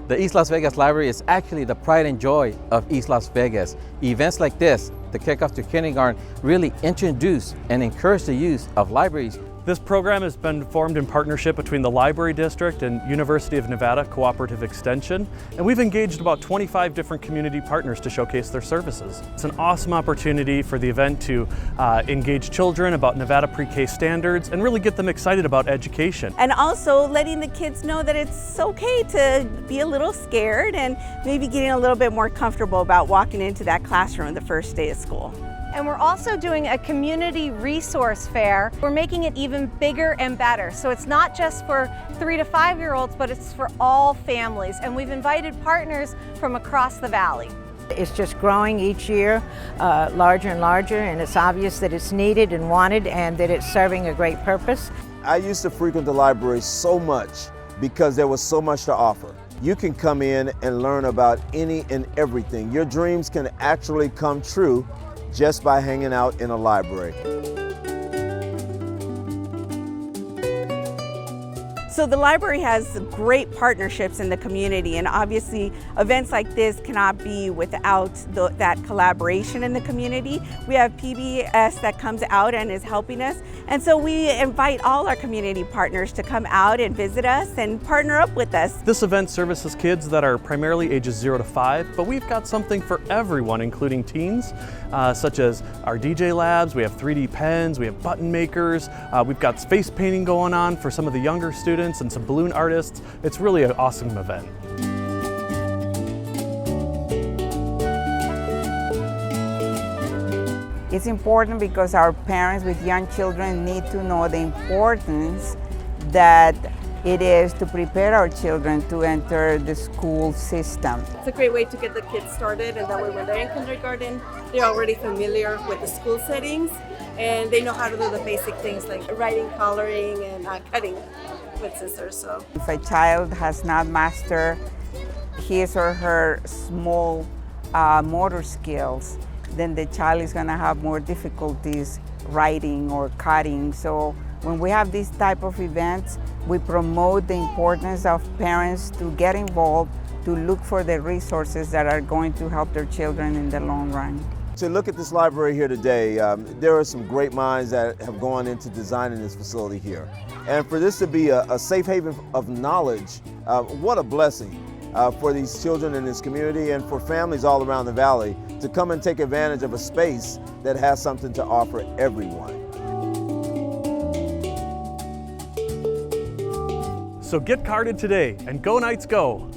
The East Las Vegas Library is actually the pride and joy of East Las Vegas. Events like this, the Kickoff to Kindergarten, really introduce and encourage the use of libraries. This program has been formed in partnership between the Library District and University of Nevada Cooperative Extension, and we've engaged about 25 different community partners to showcase their services. It's an awesome opportunity for the event to engage children about Nevada pre-K standards and really get them excited about education. And also letting the kids know that it's okay to be a little scared and maybe getting a little bit more comfortable about walking into that classroom the first day of school. And we're also doing a community resource fair. We're making it even bigger and better. So it's not just for 3 to 5-year-olds, but it's for all families. And we've invited partners from across the valley. It's just growing each year, larger and larger, and it's obvious that it's needed and wanted and that it's serving a great purpose. I used to frequent the library so much because there was so much to offer. You can come in and learn about any and everything. Your dreams can actually come true just by hanging out in a library. So the library has great partnerships in the community, and obviously events like this cannot be without that collaboration in the community. We have PBS that comes out and is helping us, and so we invite all our community partners to come out and visit us and partner up with us. This event services kids that are primarily ages 0 to 5, but we've got something for everyone, including teens, such as our DJ labs. We have 3D pens, we have button makers, we've got space painting going on for some of the younger students and some balloon artists. It's really an awesome event. It's important because our parents with young children need to know the importance that it is to prepare our children to enter the school system. It's a great way to get the kids started, and that way when they're in kindergarten, they're already familiar with the school settings and they know how to do the basic things like writing, coloring, and cutting with scissors. So if a child has not mastered his or her small motor skills, then the child is going to have more difficulties writing or cutting. So when we have these type of events, we promote the importance of parents to get involved, to look for the resources that are going to help their children in the long run. To look at this library here today, there are some great minds that have gone into designing this facility here. And for this to be a safe haven of knowledge, what a blessing for these children in this community and for families all around the valley to come and take advantage of a space that has something to offer everyone. So get carded today and go Knights go!